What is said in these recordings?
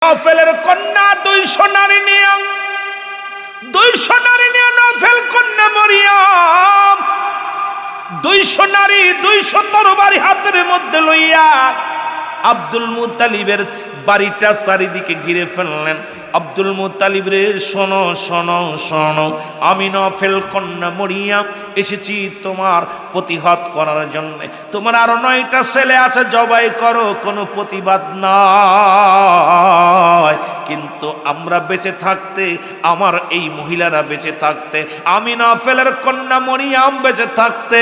নফেলের কন্যা 200 নারী নিয়ে নফেল কন্যা মরিয়ম 200 নারী 200 তরবারি হাতের মধ্যে লইয়া আব্দুল মুত্তালিবের বাড়িটা চারিদিকে ঘিরে ফেললেন। আব্দুল মুত্তালিব রে, শোনো শোনো শোনো, আমি নফেল কন্যা মরিয়ম এসেছি তোমার প্রতিহত করার জন্য। তোমার আরো 9টা ছেলে আছে, জবাই করো, কোনো প্রতিবাদ নয়। কিন্তু আমরা বেঁচে থাকতে, আমার এই মহিলারা বেঁচে থাকতে, আমি নফেলের কন্যা মরিয়ম বেঁচে থাকতে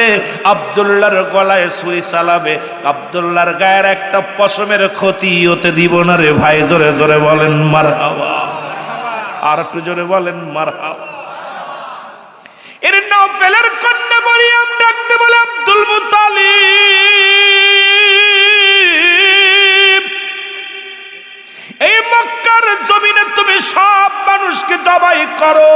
আব্দুল্লাহর গলায় ছুরি চালাবে, আব্দুল্লাহর গায়ের একটা পশমের ক্ষতি হতে দিব না রে ভাই। জোরে জোরে বলেন মারহাবা, আর একটু জোরে বলেন মারহাবা। এর নফেলের কন্যা মরিয়ম ডাকতে বলে, আব্দুল মুত্তালিব, এই মক্কার জমিনে তুমি সব মানুষকে জবাই করো,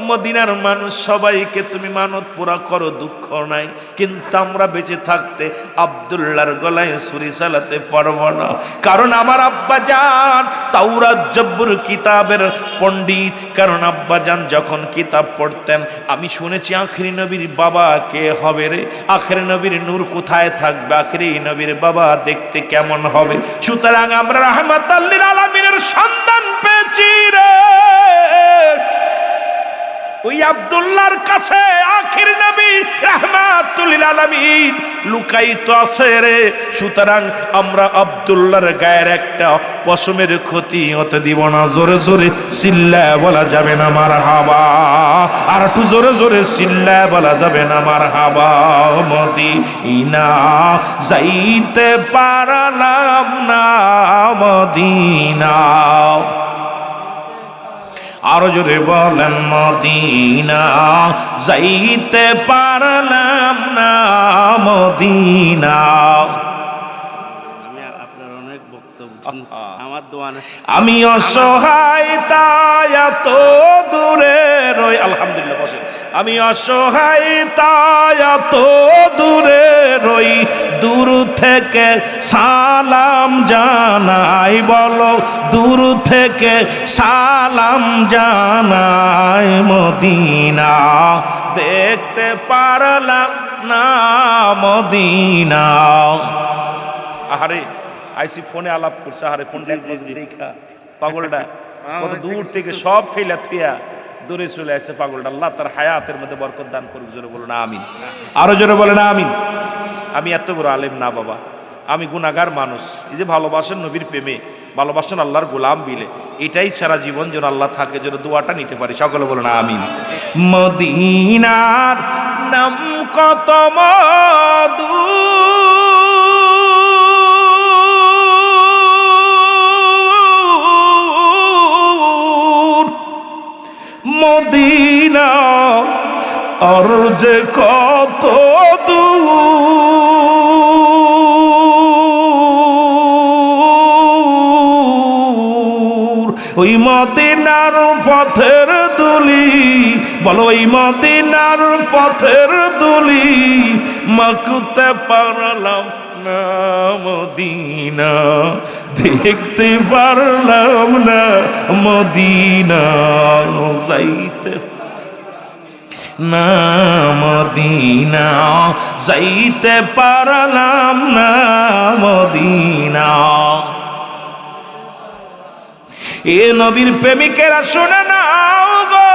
মদিনার মানুষ সবাইকে তুমি মানত পুরা করো, দুঃখ নাই, কিন্তু আমরা বেঁচে থাকতে আব্দুল্লাহর গলায় ছুরি চালাতে পারবো না। কারণ আমার আব্বাজান তাওরাত জব্বুর কিতাবের পণ্ডিত। কারণ আব্বাজান যখন কিতাব পড়তেন, আমি শুনেছি আখেরি নবীর বাবা কে হবে রে, আখেরি নবীর নূর কোথায় থাকবে, আখেরি নবীর বাবা দেখতে কেমন হবে। সুতরাং আমরা রাহমাতাল লিল আলামিনের সন্তান পেয়েছি রে। ওই আব্দুল্লাহর কাছে আখির নবী রাহমাতুল লিল আলামিন লুকায়িত আছে রে। সুতরাং আমরা আব্দুল্লাহর গায়ের একটা পশমের ক্ষতি হতে দিব না। জোরে জোরে চিল্লায় বলা যাবে না মারহাবা, আর একটু জোরে জোরে চিল্লায় বলা যাবে না মারহাবা। মদিনা যাইতে পারলাম না, মদিনা, আরো জোরে বলেন মদিনা যাইতে পারলাম না, মদিনা। আপনার অনেক বক্তব্য, আমার দোয়া না। আমি অসহায় তাই এত দূরে রই, আলহামদুলিল্লাহ বসে। আমি অসহায় তাই এত দূরে রই, দূর থেকে সালাম জানাই, বলো দূর থেকে সালাম জানাই, মদিনা দেখতে পারলাম না, মদিনা। আহারে আইসি ফোনে আলাপ করছে, আহারে ফোনটা দেখা পাগলটা কত দূর থেকে সব ফেলা থুয়া দূরে চলে আসছে পাগলটা। আল্লাহ তার হায়াতের মধ্যে বরকত দান করুক। জোরে বলো না আমিন, আরো জোরে বলে না আমিন। আমি এত বড় আলেম না বাবা, আমি গুনাহগার মানুষ। এই যে ভালোবাসেন নবীর প্রেমে, ভালোবাসেন আল্লাহর গোলাম বিলে, এটাই সারা জীবন যেন আল্লাহ থাকে, যেন দোয়াটা নিতে পারি। সকলে বলো না আমিন। মদিনার নাম কত মধু, মদিনা আর যে কত দূর, ওই মদিনার পথের দুলি, বলো ওই মদিনার পথের দুলি মাকুতে পারলাম না, মদিনা দেখতে পারলাম না, মদিনা যাইতে না, মদিনা যাইতে পারলাম না, মদিনা। এ নবীর প্রেমিকেরা শুনে নাও গো,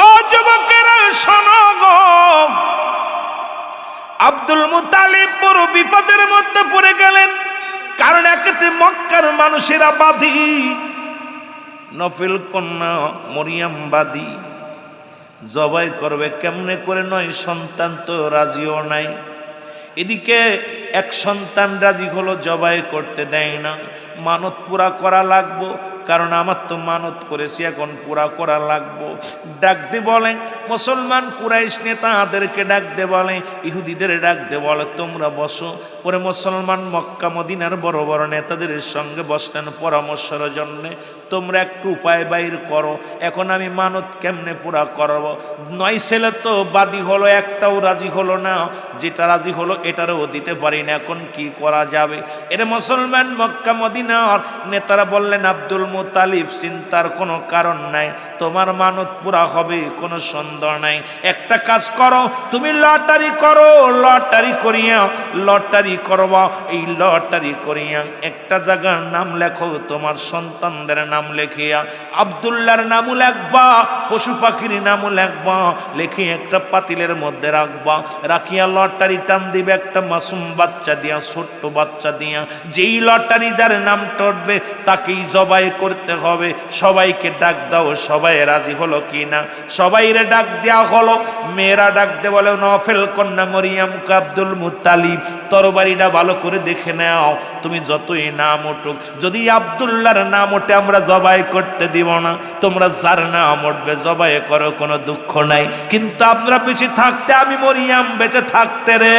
ও যুবকেরা শোনো গো, আব্দুল মুত্তালিব বড় বিপদের মধ্যে পড়ে গেলেন। কারণ একেতে মক্কার মানুষেরা বাদী, নফেল কন্যা মরিয়ম বাদী, জবাই করবে কেমনে করে, 9 সন্তান তো রাজিও নাই। এদিকে এক সন্তান রাজি হলো, জবাই করতে দেয় না। মানত পুরা করা লাগবো, কারণ আমার তো মানত করেছি, এখন পুরা করা লাগবো। ডাক দিয়ে বলে মুসলমান কুরাইশ নেতাদেরকে ডাক দিয়ে বলে, ইহুদিদের ডাক দিয়ে বলে তোমরা বসো। পরে মুসলমান মক্কা মদিনার বড় বড় নেতাদের সঙ্গে বসলেন পরামর্শের জন্যে। তোমরা একটু উপায় বাইর করো, এখন আমি মানত কেমনে পুরা করবো? 9 ছেলে তো বাদী হলো, একটাও রাজি হলো না, যেটা রাজি হলো এটারও দিতে পারি না, এখন কি করা যাবে? এর মুসলমান মক্কা মদিনার নেতারা বললেন, আব্দুল মুত্তালিব চিন্তার কোনো কারণ নাই, তোমার মানত পুরা হবে, কোনো সন্দেহ নাই। একটা কাজ করো, তুমি লটারি করো, লটারি করিয়া লটারি করবা, এই লটারি করিয়া একটা জায়গার নাম লেখো, তোমার সন্তানদের নাম লেখিয়া আব্দুল্লাহর নামও লেখবা, পশু পাখির নামও লেখবা, লেখে একটা পাতিলের মধ্যে রাখবা, রাখিয়া লটারি টান দিবে একটা মাসুম বাচ্চা দিয়া, ছোট্ট বাচ্চা দিয়া। যেই লটারি যার নাম টটবে তাকেই জবাই করতে হবে। সবাইকে ডাক দাও, সবাই রাজি হলো কি না? সবাইরে ডাক দেওয়া হলো। মেয়েরা ডাক দে বলে, নফেল কন্যা মরিয়ামকে আব্দুল মুত্তালিব, তরবারিটা ভালো করে দেখে নাও, তুমি যতই নাম উঠুক, যদি আব্দুল্লাহর নাম ওঠে আমরা জবাই করতে দিব না, তোমরা যার নাম উঠবে জবাই করো, কোনো দুঃখ নাই। কিন্তু আমরা বেঁচে থাকতে, আমি মরিয়াম বেঁচে থাকতে রে,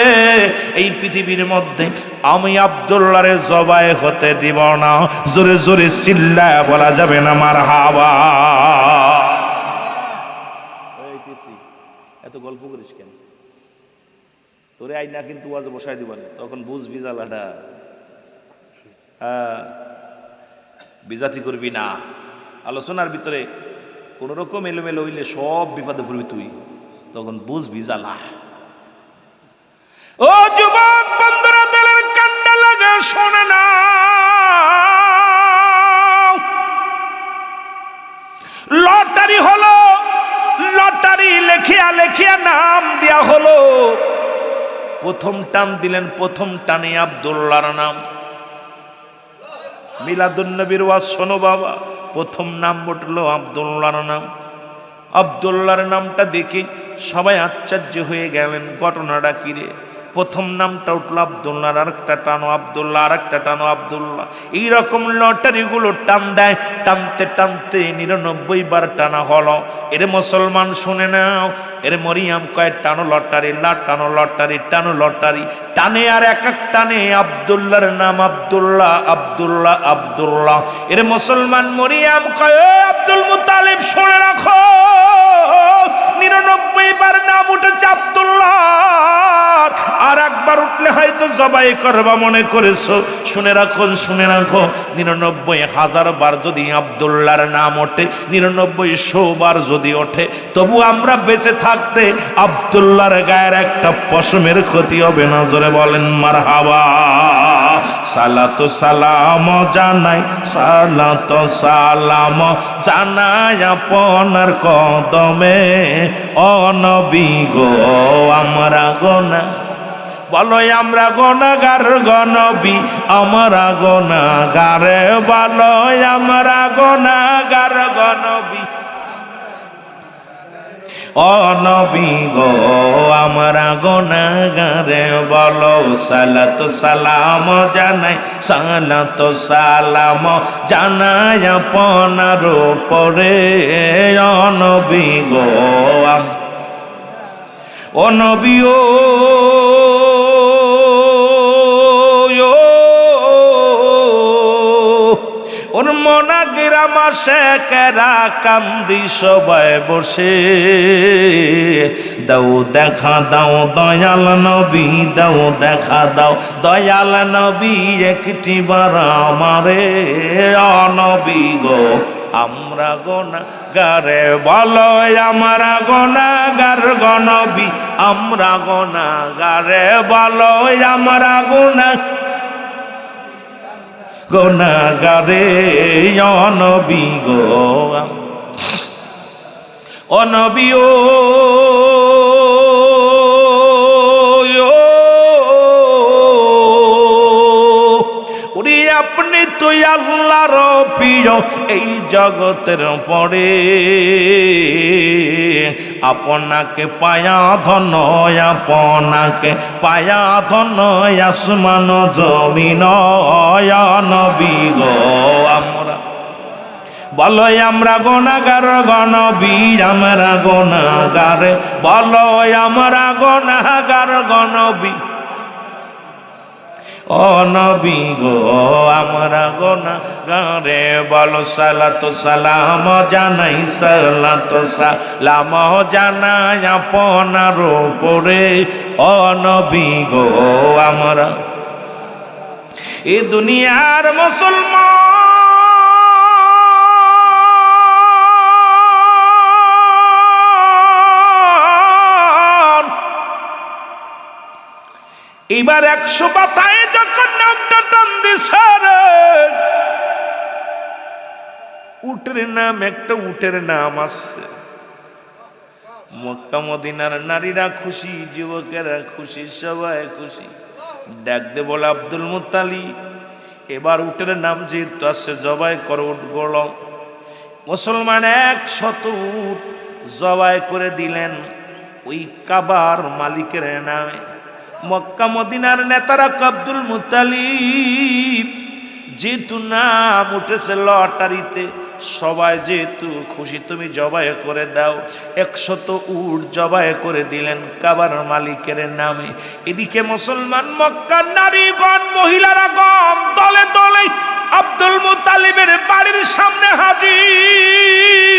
এই পৃথিবীর মধ্যে আমি আব্দুল্লাহরে জবাই হতে দিব না। জোরে জোরে চিল্লায় বলা যাবে না মারহাবা। এত গল্প করিস কেন? তোরে আইনা কিন্তু আজ বসাই দিব না, তখন বুঝবি জ্বালাটা। বিজাতি করবি না। আলোচনার ভিতরে কোন রকম এলোমেলো হইলে সব বিপদে পড়বি তুই, তখন বুঝবি জ্বালা। ও যুবক বন্ধুরা, দিলের কান্ডা লাগা শোনে না, লটারি হলো, লটারি লেখিয়া লেখিয়া নাম দেয়া হলো। প্রথম টান দিলেন, প্রথম টানে আব্দুল্লাহর নাম। মিলাদুন নবীর ওয়াজ শোনো বাবা, প্রথম নাম উঠলো আব্দুল্লাহর নাম। আব্দুল্লাহর নামটা দেখে সবাই আশ্চর্য হয়ে গেলেন, ঘটনাটা কি রে? প্রথম নামটা উঠলো আব্দুল্লাহ, আর একটা টানো আব্দুল্লাহ, আর একটা টানো আব্দুল্লাহ। এইরকম লটারিগুলো টান দেয়, টানতে টানতে 99 বার টানা হলো। এর মুসলমান শুনে নাও, এর মরিয়াম কয় টানো লটারি, টানো লটারি, টানো লটারি, টানে আর এক এক টানে আব্দুল্লাহর নাম, আব্দুল্লাহ আব্দুল্লাহ আব্দুল্লাহ। এর মুসলমান মরিয়াম কয়, আব্দুল মুত্তালিব শুনে রাখো, 99 বার নাম উঠেছে আব্দুল্লাহ, আর একবার উঠলে হয়তো জবাই করবা মনে করেছো। শুনে রাখো, শুনে রাখো, 99,000 বার যদি আব্দুল্লাহর নাম ওঠে, 99,000 বার যদি ওঠে, তবু আমরা বেঁচে থাকতে আব্দুল্লাহর গায়ের একটা পশমের ক্ষতি হবে না। জোরে বলেন মারহাবা। সালাতু সালাম জানাই, সালাতু সালাম জানাই আপনার কদমে, ও নবী গো আমরা গোনা, বলো আমরা গোনাগার গনবী, আমরা গোনাগারে, বলো আমরা গোনাগার গনবী, ও নবী গো আমরা গোনাগারে, বলো সালাতু সালাম জানাই, সালাতু সালাম জানাই আপনার উপরে, ও নবী গো, ও নবী ও ওর মনা গ্রামা শেখেরা কান্দি সবাই বসে, দাও দেখা দাও দয়াল নবী, দাও দেখা দাও দয়াল নবী, একটি বার আমারে, ও নবী গো আমরা গোনাগারে, বলো আমরা গোনাগার গনবী, আমরা গোনাগারে, বলো আমরা গোনাগারে, ও নবী গো, ও নবী ও আপনি তো আল্লাহর প্রিয় এই জগতের পরে, আপনাকে পায়া ধন, আপনাকে পায়া ধন আসমান জমিন নবী গো। আমরা বলো আমরা গুনাহগার গনবী, আমরা গুনাহগার, বলো আমরা গুনাহগার গনবী ও নবী গো আমরা গুনাহগারে। বলো সালাতু সালাম জানাই, সালাতু সালাম জানাই আপনার উপরে ও নবী গো আমরা। এই দুনিয়ার মুসলমান এবার 100 পাতায় যখন নামটা টান দিছে, উটের নাম, একটা উটের নাম আছে। মক্কা মদিনার নারীরা খুশি, যুবকেরা খুশি, সবাই খুশি। ডাক দে বলে আব্দুল মুত্তালিব, এবার উটের নাম যেহেতু আছে জবাই করো উটগুলো। মুসলমান 100 উট জবাই করে দিলেন ওই কাবার মালিকের নামে। মক্কা মদিনার নেতারা আব্দুল মুত্তালিব যেহেতু নাম উঠেছে লটারিতে, সবাই যেহেতু খুশি, তুমি জবাই করে দাও। 100 উট জবাই করে দিলেন কাবার মালিকের নামে। এদিকে মুসলমান মক্কার নারীগণ, মহিলারা গণ দলে দলে আব্দুল মুত্তালিবের বাড়ির সামনে হাজির।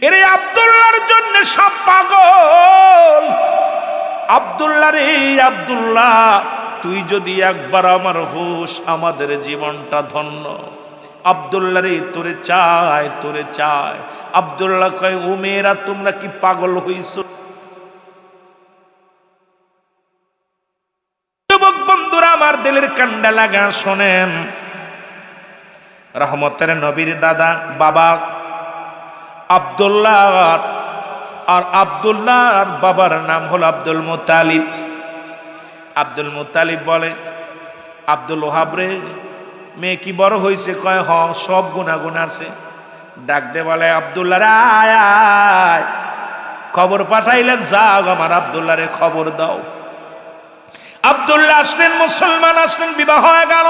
এরে আব্দুল্লাহর জন্য সব পাগল। আব্দুল্লাহ রে আব্দুল্লাহ, তুই যদি একবার আমার হোস, আমাদের জীবনটা ধন্য। আব্দুল্লাহ রে তোরে চায়, তোরে চায়। আব্দুল্লাহ কয়, ও মেয়েরা তোমরা কি পাগল হইছো? যুবক বন্ধুরা আমার দিলের কান্ডা লাগা শোনেন, রহমতের নবীর দাদা বাবা আব্দুল্লাহ, আর আব্দুল্লাহর বাবার নাম হলো আব্দুল মুত্তালিব। আব্দুল মুত্তালিব বলে, আব্দুল ওহাব রে, মেয়ে কি বড় হয়েছে? কয় হ, সব গুনাগুন আছে। ডাক দে বলে, আব্দুল্লাহ রে আয় আয়। খবর পাঠাইলেন, যাও আমার আব্দুল্লাহ রে খবর দাও। আব্দুল্লাহ আসলেন, মুসলমান আসলেন, বিবাহ হয়ে গেল।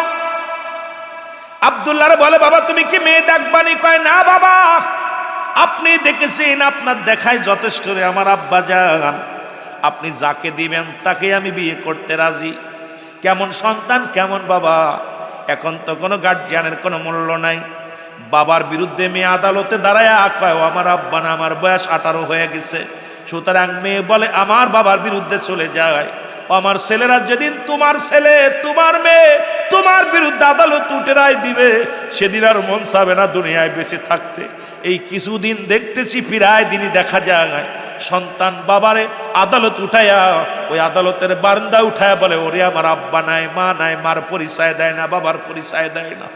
আব্দুল্লাহ রে বলে, বাবা তুমি কি মেয়ে দেখবানি? কয় না বাবা, আপনি দেখেছেন, আপনার দেখাই যথেষ্ট রে আমার আব্বা জান। আপনি যাকে দিবেন তাকে আমি বিয়ে করতে রাজি। কেমন সন্তান, কেমন বাবা। এখন তো কোনো গার্জিয়ানের কোনো মূল্য নাই। বাবার বিরুদ্ধে মেয়ে আদালতে দাঁড়ায় কয়, আমার আব্বা না, আমার বয়স 18 হয়ে গেছে। সুতরাং মেয়ে বলে আমার বাবার বিরুদ্ধে চলে যায়। আমার ছেলেরা যেদিন তোমার ছেলে, তোমার মেয়ে তোমার বিরুদ্ধে আদালত উঠে রায় দিবে, সেদিন আর মন চাবে না দুনিয়ায় বেঁচে থাকতে। এই কিছুদিন দেখতেছি প্রায় দিনই দেখা যায় সন্তান বাবারে আদালত উঠাইয়া, ওই আদালতের বারান্দা উঠায়া বলে, ওরে আমার আব্বা নাই, মা নাই, মার পরিচয় দেয় না, বাবার পরিচয় দেয় না।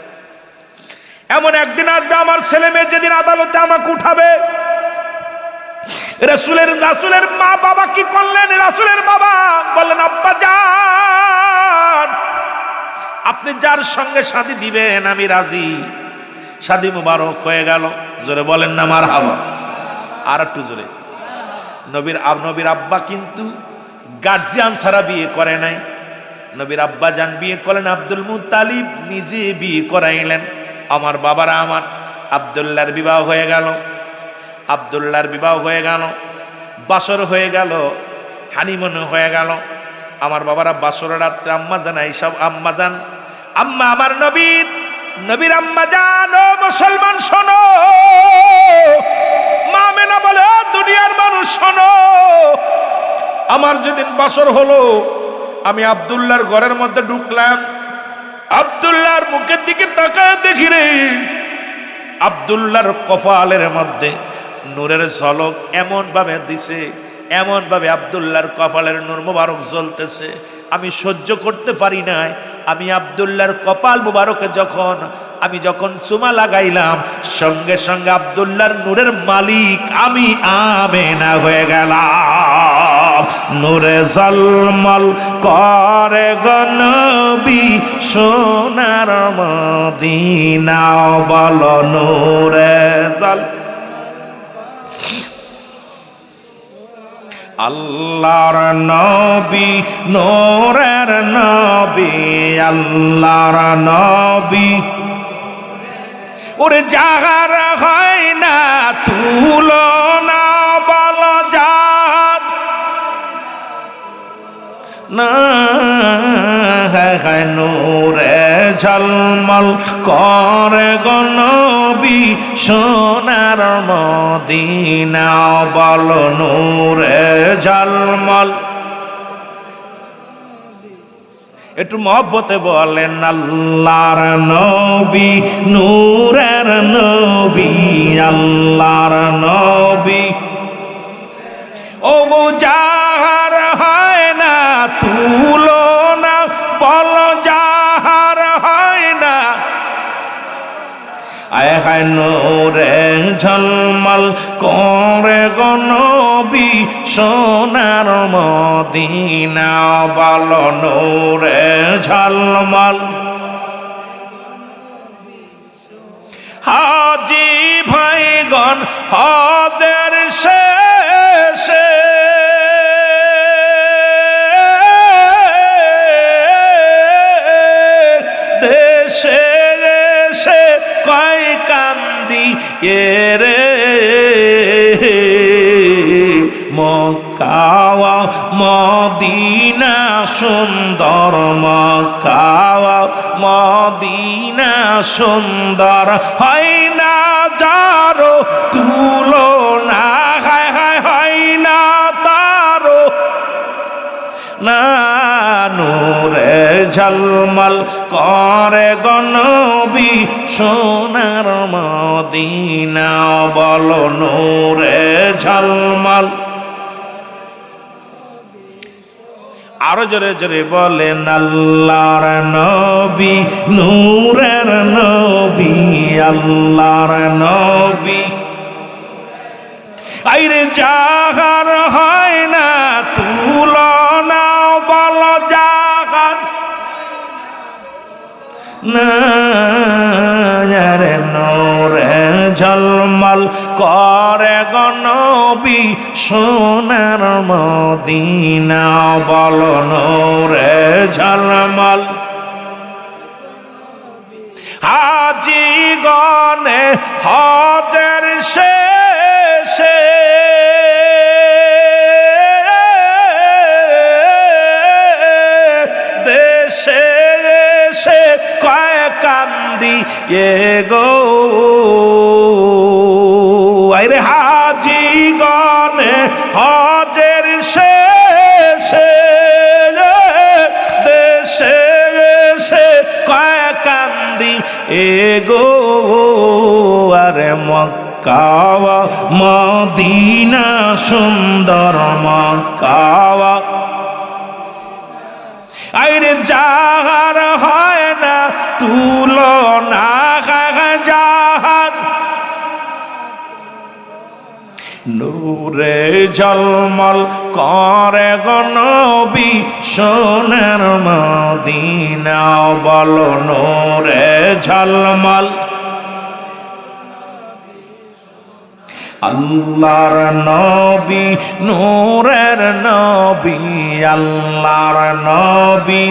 এমন একদিন আসবে আমার ছেলে মেয়ে যেদিন আদালতে আমাকে উঠাবে। রাসূলের মা বাবা কি করলেন? রাসূলের বাবা বললেন, আব্বা জান, আপনি যার সঙ্গে শাদী দিবেন আমি রাজি। শাদী মুবারক হয়ে গেল। জোরে বলেন না মারহাবা। আর একটু জোরে। নবীর আব্বা কিন্তু গার্জিয়ান ছাড়া বিয়ে করে নাই। নবীর আব্বা জান বিয়ে করলেন, আব্দুল মুত্তালিব নিজে বিয়ে করাইলেন। আমার বাবারা, আমার আব্দুল্লাহর বিবাহ হয়ে গেল। আব্দুল্লাহর বিবাহ হয়ে গেল, বাসর হয়ে গেল, হানিমুন হয়ে গেল। আমার বাবারা বাসর রাত্রে আম্মা জান, এইসব আম্মা জান, আম্মা আমার নবীর আম্মা জান, ও মুসলমান শোনো। মা মেনা বলে, দুনিয়ার মানুষ শোনো। আমার যেদিন বাসর হলো, আমি আব্দুল্লাহর ঘরের মধ্যে ঢুকলাম। আব্দুল্লাহর মুখের দিকে তাকায় দেখি রে, আব্দুল্লাহর কপালের মধ্যে নূরের ঝলক এমন ভাবে দিছে, এমন ভাবে আব্দুল্লাহর কপালের নূর মুবারক জ্বলতেছে, আমি সহ্য করতে পারি নাই। আমি আব্দুল্লাহর কপাল মুবারকে আমি যখন চুমা লাগাইলাম, সঙ্গে সঙ্গে আব্দুল্লাহর নূরের মালিক আমি আমেনা হয়ে গেলাম। নূরে ঝলমল করে গো নবী সোনার মদিনা বলো নূরে আল্লাহর নবী নূরের নবী আল্লাহর নবী ওরে যাহার হয় না তুলনা বল যার না নূরে ঝলমল করে গো নবী সোনার মদিনা বল নূরে ঝলমল একটু মহব্বতে বলেন আল্লাহর নবী নূরের নবী আল্লাহর নবী ও গো যাহার হয় না তুলনা বল যাহার হয় না আয় হায় নূরে ঝলমল করে গো নবী সোনার মদিনা বল নূরে ঝলমল হাজি ভাইগণ হজের শেষে দেশে দেশে কয় কান্দি রে মক্কা মদিনা সুন্দর মক্কা মদিনা সুন্দর হয় না যারো তুলনা হায় হায় হয় না তারো না নূরে ঝলমল করে গো নবী সোনার মদিনা বল নূরে ঝলমল আরো জোরে জোরে বলেন আল্লাহর নবী নূরের নবী আল্লাহর নবী আইরে যাহার হয় না তুলনা বল যাহার না নূরে ঝলমল করে গো নবী সোনার মদিনা বল নূরে ঝলমল হাজি গনে হজের শেষে দেশে দেশে কয় কান্দি গো আইরে হাজি গনে হজের শেষে দেশে দেশে কয় কান্দি গো আরে মক্কা মদিনা সুন্দর মক্কা আইরে যাহার হয় না তুলনা যাহার নূরে ঝলমল করে গো নবী সোনার মদিনা বল নূরে ঝলমল আল্লাহর নবী নূরের নবী আল্লাহর নবী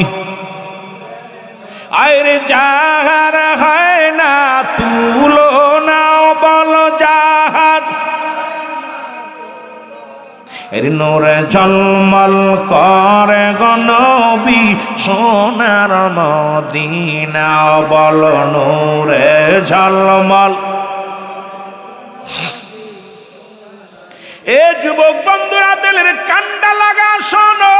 আইরে যাহার হয় না তুলনা বল যাহার এর নূরে ঝলমল করে গো নবী সোনার মদিনা বল নূরে ঝলমল এ যুবক বন্ধুরা দিলের কান্ডা লাগা শোনো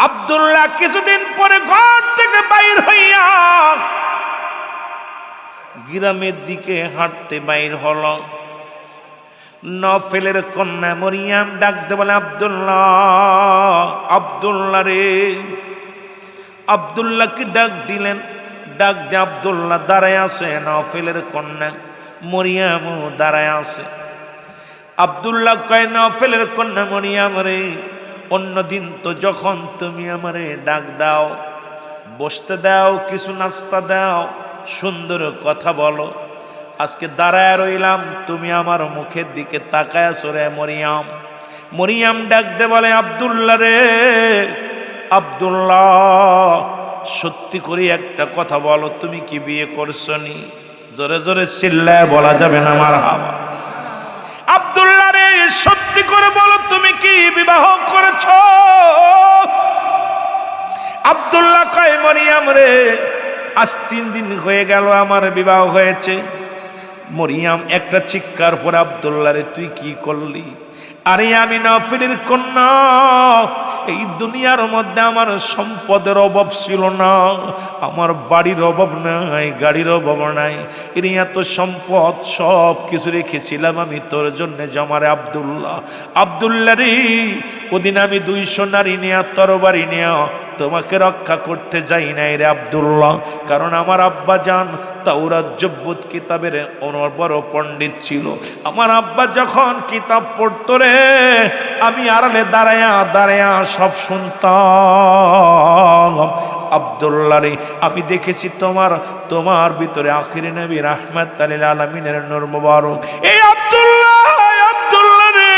আব্দুল্লাহ কিছুদিন পরে ঘর থেকে বাইর হইয়া গ্রামের দিকে হাঁটতে বাইর হল নফেলের কন্যা মরিয়াম ডাকতে বলে আব্দুল্লাহ আব্দুল্লাহ রে আব্দুল্লাহকে ডাক দিলেন ডাক দিয়ে আব্দুল্লাহ দাঁড়ায় আছে নফেলের কন্যা মরিয়ামও দাঁড়ায় আছে আব্দুল্লাহ কয় নফলের কন্যা মরিয়াম রে, অন্যদিন তো যখন তুমি আমারে ডাক দাও, বসতে দাও, কিছু নাস্তা দাও, সুন্দর কথা বলো, আজকে দাঁড়ায় রইলাম, তুমি আমার মুখের দিকে তাকায় আছো রে মরিয়াম। মরিয়াম ডাক দে বলে, আব্দুল্লাহ রে, আব্দুল্লাহ সত্যি করে একটা কথা বলো, তুমি কি বিয়ে করছো নি? জোরে জোরে চিল্লায় বলা যাবে না মারহাবা। আব্দুল্লাহ রে, সত্যি করে বলো, তুমি কি বিবাহ করেছ? আব্দুল্লাহ কয়, মরিয়াম রে, আজ 3 দিন হয়ে গেল আমার বিবাহ হয়েছে। মরিয়াম একটা চিৎকার পর, আব্দুল্লাহ রে তুই কি করলি? আরে আমি নফলের কন্যা, এই দুনিয়ার মধ্যে আমার সম্পদের অভাব ছিল না, আমার বাড়ির অভাব নাই, গাড়ির অভাব নাই, এর এত সম্পদ সব কিছু রেখেছিলাম আমি তোর জন্য জমারে আব্দুল্লাহ। আব্দুল্লাহ রে, ওদিন আমি 200 নারী নেয়া তরবারি নেয়া তোমাকে রক্ষা করতে যাই নাই রে আব্দুল্লাহ, কারণ আমার আব্বা জান তাওরাত জব্বুত কিতাবের বড় পণ্ডিত ছিল। আমার আব্বা যখন কিতাব পড়তো রে, আমি আড়ালে দাঁড়ায়া দাঁড়ায়া সব শুনতাম। আব্দুল্লাহ রে, আমি দেখেছি তোমার ভিতরে আখিরি নবী রাহমাতুল লিল আলামিনের নূর মুবারক। এই আব্দুল্লাহ, আব্দুল্লাহ রে,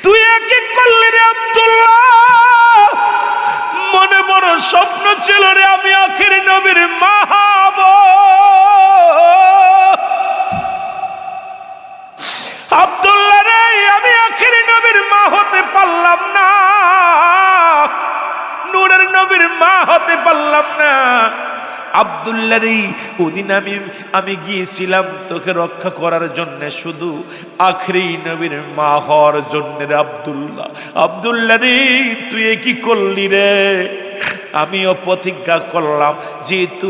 তুই একে করলি রে আব্দুল্লাহ, মনে বড় স্বপ্ন ছিল রে আমি আখিরি নবীর মা হব। আব্দুল্লাহ রে, আমি আখিরি নবীর মা হতে পারলাম না, নূরের নবীর মা হতে পারলাম না। আব্দুল্লাহ রে, ওদিন আমি গিয়েছিলাম তোকে রক্ষা করার জন্য, শুধু আখিরি নবীর মা হওয়ার জন্য রে আব্দুল্লাহ। আব্দুল্লাহ রে, তুই কি করলি রে? আমিও প্রতিজ্ঞা করলাম, যেহেতু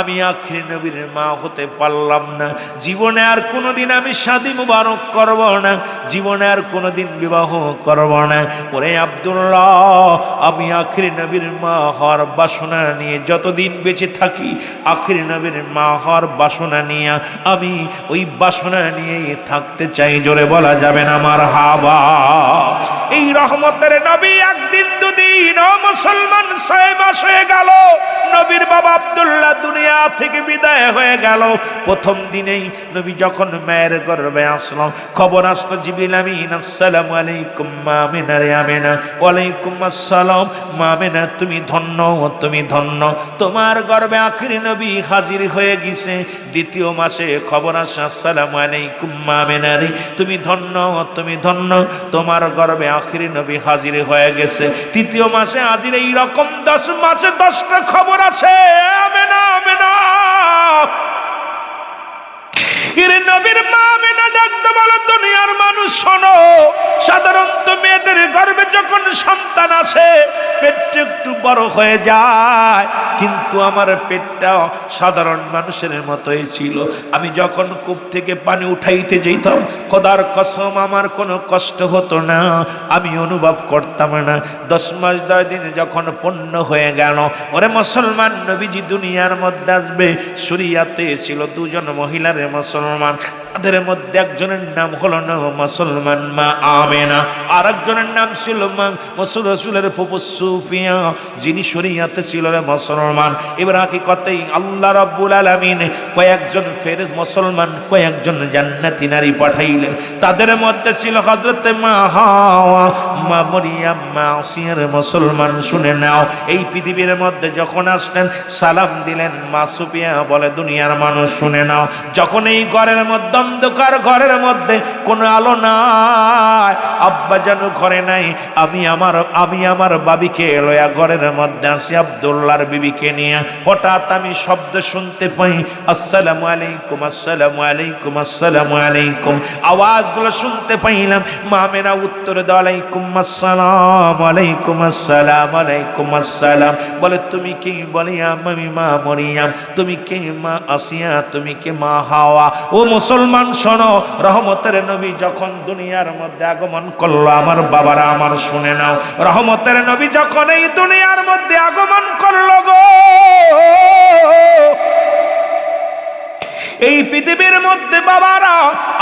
আমি আখিরি নবীর মা হতে পারলাম না, জীবনে আর কোনোদিন আমি শাদী মুবারক করব না, জীবনে আর কোনোদিন বিবাহ করব না। ওরে আব্দুল্লাহ, আমি আখিরি নবীর মা হওয়ার বাসনা নিয়ে যতদিন বেঁচে থাকি, আখিরি নবীর মা হওয়ার বাসনা নিয়ে আমি ওই বাসনা নিয়ে থাকতে চাই। জোরে বলা যাবে না মারহাবা। এই রহমতের নবী একদিন দুদিন, ও মুসলমান, 6 মাস হয়ে গেল নবীর বাবা আব্দুল্লাহ দুনিয়া থেকে বিদায় হয়ে গেল। প্রথম দিনেই নবী যখন মায়ের গর্ভে আসলো, খবর আসলো জিবরিল আমিন, আসসালামু আলাইকুম মা আমিনা রে আমিনা। ওয়ালাইকুম আসসালাম মা আমিনা, তুমি ধন্য, তুমি ধন্য, তোমার গর্ভে আখিরি নবী হাজির হয়ে গেছে। দ্বিতীয় মাসে খবর আসে, আসসালামু আলাইকুম মা আমিনা রে, তুমি ধন্য, তুমি ধন্য, তোমার গর্ভে আখিরি নবী হাজির হয়ে গেছে। তৃতীয় মাসে হাজির। এই রকম 10 মাসে 10টা খবর আছে। আমেনা, আমেনা, এর নবীর মা আমেনা ডাকতে বলে, দুনিয়ার মানুষ শোনো, সাধারণত মেয়েদের গর্ভে যখন সন্তান আসে পেটটা একটু বড় হয়ে যায়, কিন্তু আমার পেটটা সাধারণ মানুষের মতোই ছিল। আমি যখন কূপ থেকে পানি উঠাইতে যেতাম, খোদার কসম আমার কোনো কষ্ট হতো না, আমি অনুভব করতাম না। 10 মাস 10 দিন যখন পূর্ণ হয়ে গেল, ওরে মুসলমান, নবীজি দুনিয়ার মধ্যে আসবে। শরিয়াতে ছিল 2 জন মহিলার মুসলমান, তাদের মধ্যে একজনের নাম হলো না মুসলমান মা আমেনা, আর একজনের নাম ছিল মা রাসূলের ফুফু সুফিয়া, যিনি শরিয়াতে ছিল মুসলমান। এবার হাকিকতেই আল্লাহ রাব্বুল আলামিন কয়েকজন ফেরেশতা মুসলমান, কয়েকজন জান্নাতি নারী পাঠাইলেন। তাদের মধ্যে ছিল হযরতে মা হাওয়া, মা মরিয়াম, মা আসিয়ার মুসলমান। শুনে নাও, এই পৃথিবীর মধ্যে যখন আসলেন সালাম দিলেন, মা সুফিয়া বলে, দুনিয়ার মানুষ শুনে নাও, যখন এই ঘরের মধ্যে অন্ধকার, ঘরের মধ্যে কোনো আলো নাই, আব্বা যেন ঘরে নাই, আমি আমার বাবিকে লয়া ঘরের মধ্যে আসি আব্দুল্লাহর বিবিকে নিয়ে। হঠাৎ আমি শব্দ শুনতে পাই, আসসালামু আলাইকুম, আসসালামু আলাইকুম, আসসালামু আলাইকুম, আওয়াজগুলো শুনতে পাইলাম। মা আমেনা উত্তর দাও, আলাইকুম আসসালাম, আলাইকুম আসসালাম, আলাইকুম আসসালাম। বলে, তুমি কে? বলে, আমি মা মরিয়াম। তুমি কে? মা আসিয়া। তুমি কে? মা হাওয়া। ও মুসলমান শোনো, রহমতের নবী যখন দুনিয়ার মধ্যে আগমন করলো, আমার বাবারা আমার শুনে নাও, রহমতের নবী যখন এই দুনিয়ার মধ্যে আগমন করলো গো, এই পৃথিবীর মধ্যে বাবারা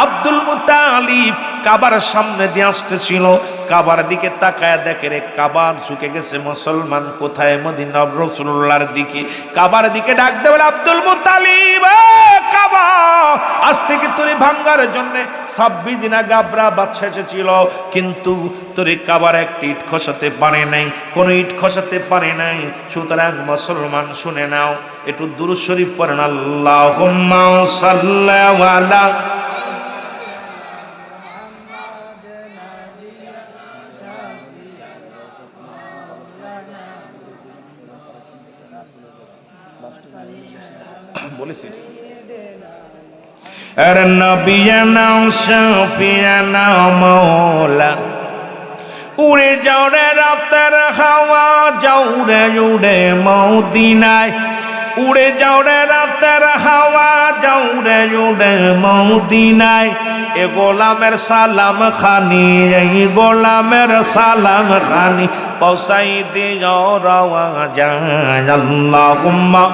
আব্দুল মুত্তালিব কাবার সামনে দিয়ে আসতেছিল, কাবার দিকে তাকায় দেখে রে কাবা ঝুঁকে গেছে, মুসলমান কোথায়? মদিনা রাসূলুল্লাহর দিকে। কাবার দিকে ডাক দে বলে, আব্দুল মুত্তালিব কাবা আজ থেকে তোরে ভাঙ্গার জন্য 26 দিন আগে আবরা বাদশা এসেছিল, কিন্তু তোরে কাবার একটা ইট খসাতে পারে নাই, কোন ইট খসাতে পারে নাই। সুতরাং মুসলমান শুনে নাও, একটু দুরূদ শরীফ পড়েন, আল্লাহুম্মা সাল্লি আলা বলেছি আর নবিয়ানা শাফিয়ানা মাওলা। উড়ে যাও রে রাতের হাওয়া, যাও রে উড়ে মদিনায়, উড়ে যাও রে রাতের হাওয়া, যাও রে উড়ে মদিনায়। এ গোলামের সালাম খানি, এই গোলামের সালাম খানি পৌঁছাই দিও রওয়া যায়। আল্লাহুম্মা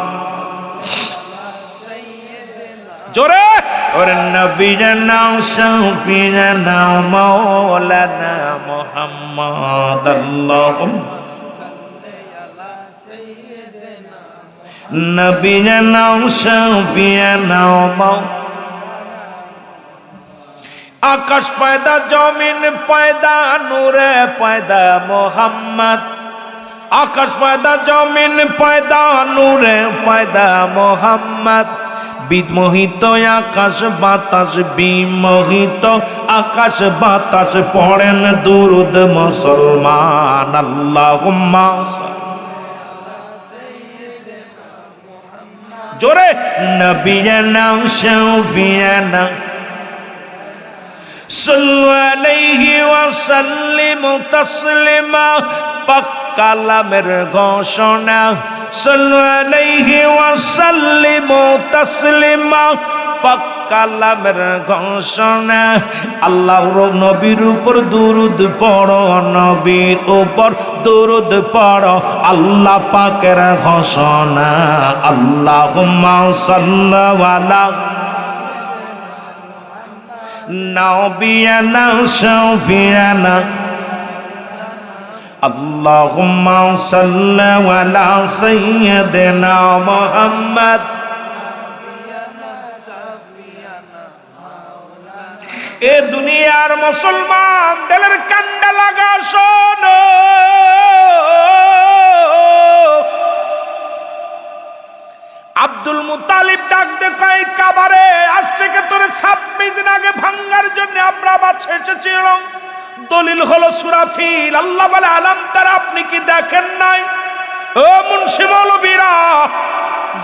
জোরে ওরে নবিয়ানা শাফিয়ানা মাওলানা মুহাম্মদ। আল্লাহুম্মা নবিয়ানা শাফিয়ানা মাওলানা। আকাশ পয়দা জমিন পয়দা নূরে পয়দা মোহাম্মদ, আকাশ পয়দা জমিন পয়দা নূরে পয়দা মোহাম্মদ। বিমোহিত আকাশ বাতাস, বিমোহিত আকাশ বাতাস পড়েন দুরুদ মুসলমান। আল্লাহুম্মা জোরে নবিয়ানা শাফিয়ানা সাল্লু আলাইহি ওয়া সাল্লিমু তাসলিমা। পাক কালামের ঘোষণা, সাল্লু আলাইহি ওয়া সাল্লিমু তাসলিমা। পাক কালামের ঘোষণা, আল্লাহর নবীর উপর দুরুদ পড়ো, নবীর উপর দুরুদ পড়ো, আল্লাহ পাকের ঘোষণা। আল্লাহুম্মা সাল্লি আলা নবিয়ানা শাফিয়ানা। আল্লাহুম্মা সাল্লি আলা সাইয়্যিদিনা মুহাম্মদ। এ দুনিয়ার মুসলমান দিলের কান্ডা লাগা শোনো, আব্দুল মুত্তালিব ডাক দে কয় কাবারে আজ থেকে তোরে 26 দিন আগে ভাঙ্গার জন্য আমরা বাদশা এসেছিল। দলিল হলো সূরা ফিল। আল্লাহ বলে আলাম তারা, আপনি কি দেখেন নাই? ও মুন্সি মৌলবীরা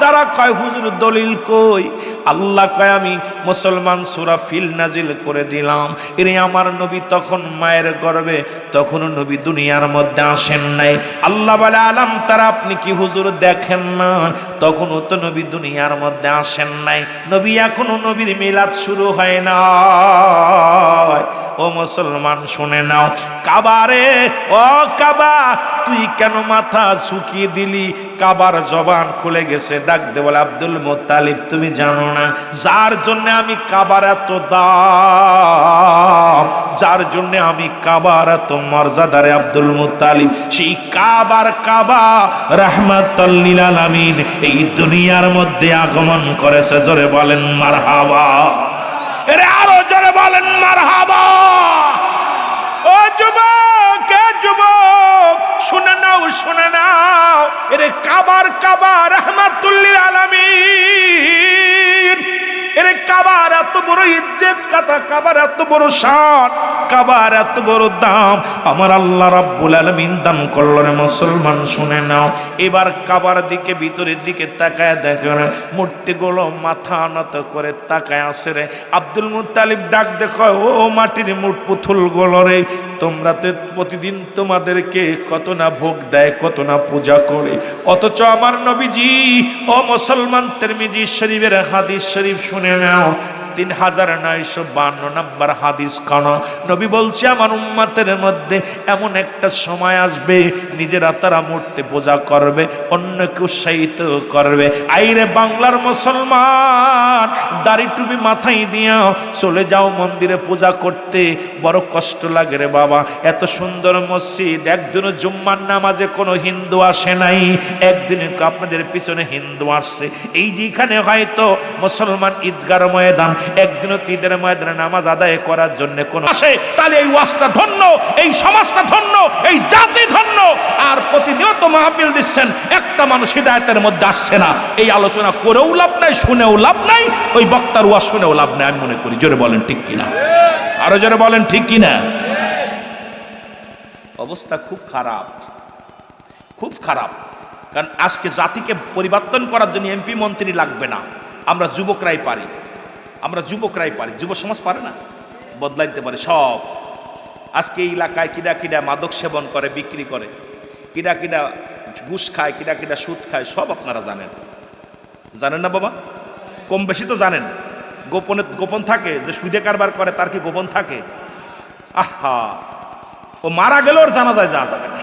যারা কয় হুজুর দলিল কই, আল্লাহ কয় আমি মুসলমান সূরা ফিল নাজিল করে দিলাম। এর আমার নবী তখন মায়ের গর্ভে, তখনও নবী দুনিয়ার মধ্যে আসেন নাই। আল্লাহ বলে আলাম তারা, আপনি কি হুজুর দেখেন না? তখনও তো নবী দুনিয়ার মধ্যে আসেন নাই, নবী এখনো নবীর মিলাদ শুরু হয় না। ও মুসলমান শুনে নাও, কাবারে ও কাবা তুই কেন মাথা ঝুঁকিয়ে দিলি? কাবার জবান খুলে গেছে, ডাক দে বলে আব্দুল মুত্তালিব তুমি জানো না যার জন্য আমি কাবার এত দাম, যার জন্য আমি কাবার এত মর্যাদারে আব্দুল মুত্তালিব, সেই কাবার কাবা রাহমাতাল লিল আলামিন এই দুনিয়ার মধ্যে আগমন করেছে। জোরে বলেন মারহাবা, এর আরো জোরে বলেন মারহাবা। ও যুবক, এ যুবক শুনে নাও, শুনে নাও, এরে কাবার কাবা রাহমাতুল লিল আলামিন। এরে কাবার এত বড় ইজ্জত কথা, কাবার এত বড় শান, কাবার এত বড় দাম আমার আল্লাহ রাব্বুল আলামিন দান করলেন। মুসলমান শুনে নাও, এবার কাবার দিকে ভিতরের দিকে তাকায় দেখো না, মূর্তিগুলো মাথা নত করে তাকায় আসে রে। আব্দুল মুত্তালিব ডাক দেখো, ও মাটির মুঠ পুতুল গুলো রে, তোমরা তো প্রতিদিন তোমাদেরকে কত না ভোগ দেয়, কত না পূজা করে, অথচ আমার নবীজি ও মুসলমান তিরমিজি শরীফের হাদিস শরীফ শুনে নাও, 3952 নম্বর হাদিস খানা নবী বলছে আমার উম্মতের মধ্যে এমন একটা সময় আসবে নিজেরা তারা মূর্তি পূজা করবে, অন্যকে উৎসাহিত করবে। আইরে বাংলার মুসলমান, দাড়ি টুপি মাথায় দিয়া চলে যাও মন্দিরে পূজা করতে, বড় কষ্ট লাগে রে বাবা। এত সুন্দর মসজিদ, একদিনও জুম্মার নামাজে কোনো হিন্দু আসে নাই, একদিন আপনাদের পিছনে হিন্দু আসছে। এই যেখানে হয়তো মুসলমান ঈদগার ময়দান, একদিনও ঈদের ময়দানে নামাজ আদায় করার জন্য কোন আসে, তাহলে এই ওয়াজটা ধন্য, এই সমাজটা ধন্য, এই জাতি ধন্য। আর প্রতিনিয়ত মাহফিল দিচ্ছেন, একটা মানুষ হিদায়াতের মধ্যে আসছে না। এই আলোচনা করেও লাভ নাই, শুনেও লাভ নাই, ওই বক্তার ওয়াজ শুনেও লাভ নাই। আমি মনে করি, জোরে বলেন ঠিক কিনা, আরো জোরে বলেন ঠিক কিনা। অবস্থা খুব খারাপ, খুব খারাপ। কারণ আজকে জাতিকে পরিবর্তন করার জন্য এমপি মন্ত্রী লাগবে না, আমরা যুবকরাই পারি, আমরা যুবকরাই পারি। যুব সমাজ পারে না, বদলাইতে পারে সব। আজকে এই এলাকায় কিডা কিডা মাদক সেবন করে, বিক্রি করে, কিডা কিডা ঘুষ খায়, কিডা কিডা সুদ খায়, সব আপনারা জানেন। জানেন না বাবা? কম বেশি তো জানেন। গোপন থাকে যে সুদে কারবার করে, তার কি গোপন থাকে? আহা, ও মারা গেলেও ওর জানা যায়, যাওয়া যাবে না।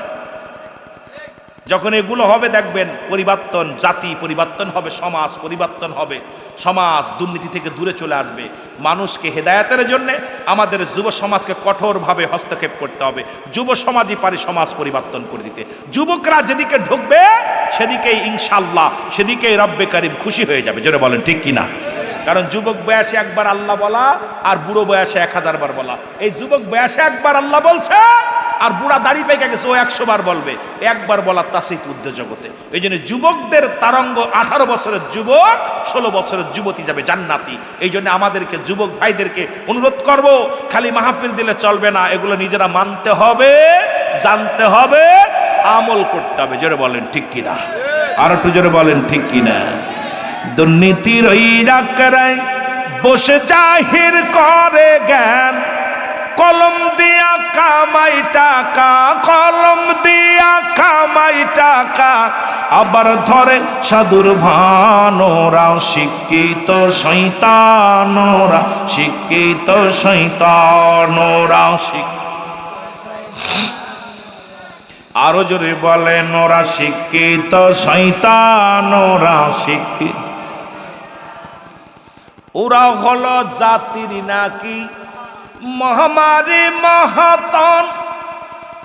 যখন এগুলো হবে দেখবেন পরিবর্তন, জাতি পরিবর্তন হবে, সমাজ পরিবর্তন হবে, সমাজ দুর্নীতি থেকে দূরে চলে আসবে। মানুষকে হেদায়েতের জন্য আমাদের যুব সমাজকে কঠোরভাবে হস্তক্ষেপ করতে হবে। যুব সমাজই পারে সমাজ পরিবর্তন করে দিতে। যুবকরা যেদিকে ঢুকবে সেদিকেই ইনশাআল্লাহ, সেদিকেই রব্বে কারীম খুশি হয়ে যাবে। জোরে বলেন ঠিক কিনা। কারণ যুবক বয়সে একবার আল্লাহ বলা আর বুড়ো বয়সে 1000 বার বলা। এই যুবক বয়সে একবার আল্লাহ বলছে, আর বুড়া দাড়ি পেকে গেছে, ও 100 বার বলবে। একবার বলা তাসিত উদ্দে জগতে। এই জন্য যুবকদের তারঙ্গ, 18 বছরের যুবক 16 বছরের যুবতী যাবে জান্নাতি। এই জন্য আমাদেরকে যুবক ভাইদেরকে অনুরোধ করব, খালি মাহফিল দিলে চলবে না, এগুলো নিজেরা মানতে হবে, জানতে হবে, আমল করতে হবে। জোরে বলেন ঠিক কিনা, আর একটু জোরে বলেন ঠিক কিনা। দুর্নীতির ওই রাকরায় বসে জাহির করে জ্ঞান, কলম দিয়া কামাই টাকা, কলম দিয়া কামাই টাকা, আবার ধরে সাধুর ভান। ওরা শিক্ষিত শয়তান, ওরা শিক্ষিত শয়তান, ওরা আরো জোরে বলেন, ওরা শিক্ষিত শয়তান, ওরা শিক্ষিত। ওরা হলো জাতির নাকি মহামারী মহাতন,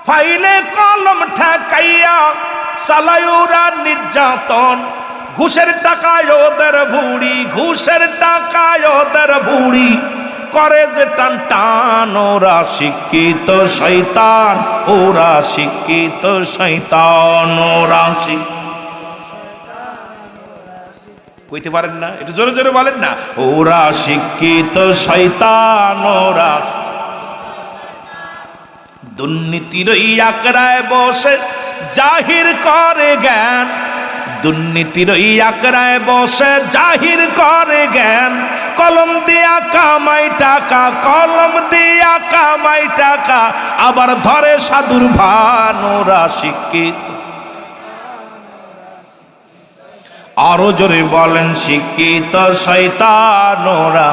ফাইলে কলম ঠেকাইয়া চালায় ওরা নির্যাতন। ঘুষের টাকায় ওদের ভুড়ি, ঘুষের টাকায় ওদের ভুড়ি, করে যে টান টান। ওরা শিক্ষিত শয়তান, ওরা শিক্ষিত শয়তান, ওরা কইতে পারেন না? একটু জোরে জোরে বলেন না। ওরা শিক্ষিত শয়তান, ওরা দুর্নীতির আকড়ায় বসে জাহির করে জ্ঞান, দুর্নীতির আকড়ায় বসে জাহির করে জ্ঞান। কলম দিয়া কামাই টাকা, কলম দিয়া কামাই টাকা, আবার ধরে সাধুর ভান। ওরা শিক্ষিত, আরো জোরে বলেন শিক্ষিত শয়তান। ওরা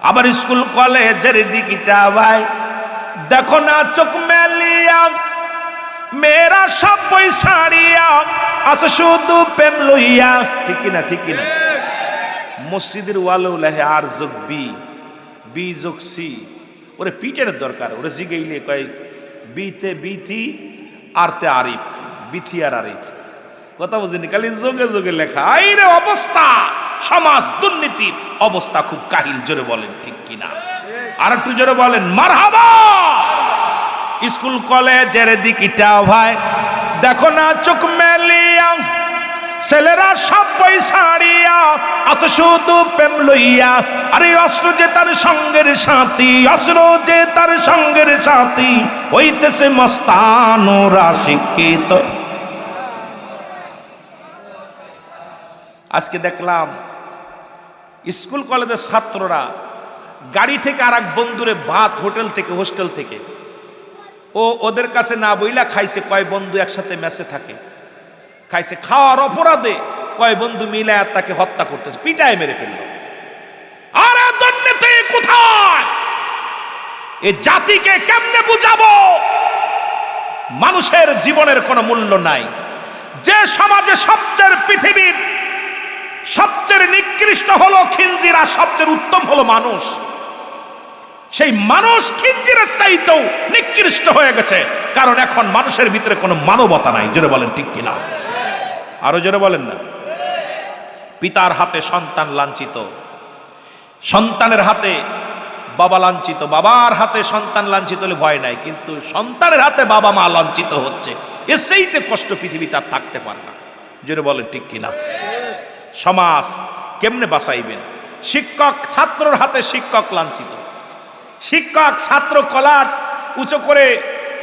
আবার স্কুল কলেজের দিকটা ভাই দেখো না, চোখ মেলিয়া মেয়েরা সব বই ছাড়িয়া আছে শুধু প্রেম লইয়া। ঠিক কিনা, ঠিক কিনা। মসজিদের ওয়ালেও লেহে আর যোগ বি, বি যোগ সি। ওরে পিটের দরকার, ওরে জিগাইলে কয় বিতে বিথি, আরতে আরিফ, বিথি আর আরিফ। কথা বুঝিনি, খালি যোগে যোগে লেখা। আইরে অবস্থা, সমাজ দুর্নীতির অবস্থা খুব কাহিল। জোরে বলেন ঠিক কিনা, আর একটু জোরে বলেন মারহাবা। স্কুল কলেজের দিকটা ভাই দেখো না, চোখ মেলিয়া ছেলেরা সব বই ছাড়িয়া আছে শুধু প্রেম লইয়া। আরে অস্ত্র যে তার সঙ্গের সাথী, অস্ত্র যে তার সঙ্গের সাথী, হইতেছে মস্তান। ওরা শিক্ষিত। আজকে দেখলাম স্কুল কলেজের ছাত্ররা গাড়ি থেকে আর এক বন্ধুরে ভাত হোটেল থেকে, হোস্টেল থেকে, ও ওদের কাছে না বইলা খাইছে। কয় বন্ধু একসাথে মেসে থাকে, খাইছে। খাওয়ার অপরাধে কয় বন্ধু মিলে তাকে হত্যা করতেছে, পিটায় মেরে ফেললো। আরে দুর্নীতি কোথায়? এই জাতিকে কেমনে বুঝাবো মানুষের জীবনের কোনো মূল্য নাই? যে সমাজে সবচেয়ে পৃথিবীর সবচেয়ে নিকৃষ্ট হলো খিঞ্জির আর সবচেয়ে উত্তম হলো মানুষ, সেই মানুষ খিঞ্জিরের চাইতেও নিকৃষ্ট হয়ে গেছে। কারণ এখন মানুষের ভিতরে কোনো মানবতা নাই। জোরে বলেন ঠিক কিনা? আরো জোরে বলেন না। পিতার হাতে সন্তান লাঞ্ছিত, সন্তানের হাতে বাবা লাঞ্ছিত, বাবার হাতে সন্তান লাঞ্ছিত হলে ভয় নাই, কিন্তু সন্তানের হাতে বাবা মা লাঞ্ছিত হচ্ছে, এর সেইতে কষ্ট পৃথিবীতে আর থাকতে পারে না। জোরে বলেন ঠিক কিনা? সমাজ কেমনে বাঁচাইবেন? শিক্ষক ছাত্রর হাতে শিক্ষক লাঞ্ছিত, শিক্ষক ছাত্র কলার উঁচু করে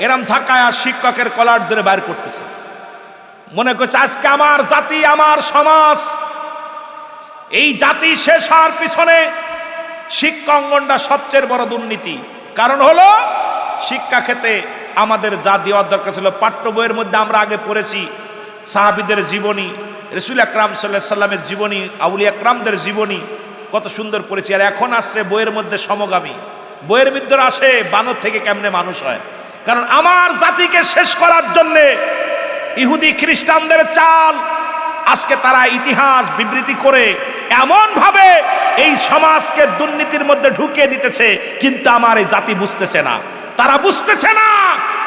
এরম ঝাঁকায় আর শিক্ষকের কলার ধরে বাইর করতেছে, মনে করছে আজকে আমার জাতি আমার সমাজ। এই জাতি শেষ হওয়ার পিছনে শিক্ষা অঙ্গনটা সবচেয়ে বড় দুর্নীতি। কারণ হলো শিক্ষা ক্ষেত্রে আমাদের যা দেওয়ার দরকার ছিল, পাঠ্য বইয়ের মধ্যে আমরা আগে পড়েছি সাহাবীদের জীবনী, রাসূল আকরাম সাল্লাল্লাহু আলাইহি সাল্লামের জীবনী, আউলিয়া একরামদের জীবনী, কত সুন্দর পড়েছি। আর এখন আসছে বইয়ের মধ্যে সমগামী, বইয়ের ভিতর আসে বানর থেকে কেমনে মানুষ হয়। কারণ আমার জাতিকে শেষ করার জন্যে ইহুদি খ্রিস্টানদের চাল, আজকে তারা ইতিহাস বিবৃতি করে এমন ভাবে এই সমাজকে দুর্নীতির মধ্যে ঢুকিয়ে দিতেছে, কিন্তু আমার এই জাতি বুঝতেছে না, তারা বুঝতেছে না।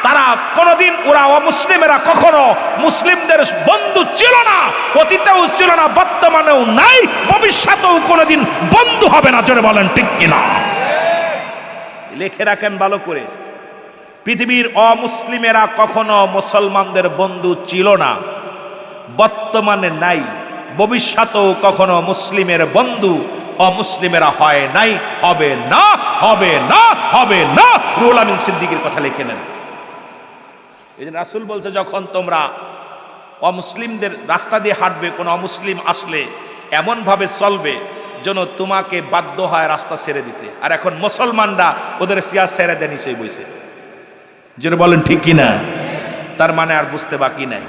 তারা কোনোদিন, ওরা অমুসলিমেরা কখনো মুসলিমদের বন্ধু ছিল না, অতীতেও ছিল না, বর্তমানেও নাই, ভবিষ্যতেও কোনোদিন বন্ধু হবে না। জোরে বলেন ঠিক কিনা? লিখে রাখেন ভালো করে, পৃথিবীর অমুসলিমেরা কখনো মুসলমানদের বন্ধু ছিল না, বর্তমানে নাই, ভবিষ্যতেও কখনো মুসলিমের বন্ধু অমুসলিমেরা হয় নাই, হবে না, হবে না, হবে না। রুহুল আমিন সিদ্দিকীর কথা লিখে নেন। এই যে রাসূল বলছে, যখন তোমরা অমুসলিমদের রাস্তা দিয়ে হাঁটবে, কোনো অমুসলিম আসলে এমন ভাবে চলবে যেন তোমাকে বাধ্য হয় রাস্তা ছেড়ে দিতে। আর এখন মুসলমানরা ওদের সিয়া ছেড়ে দেয়, নিচেই বইছে। যেটা বলেন ঠিক কিনা? তার মানে আর বুঝতে বাকি নাই।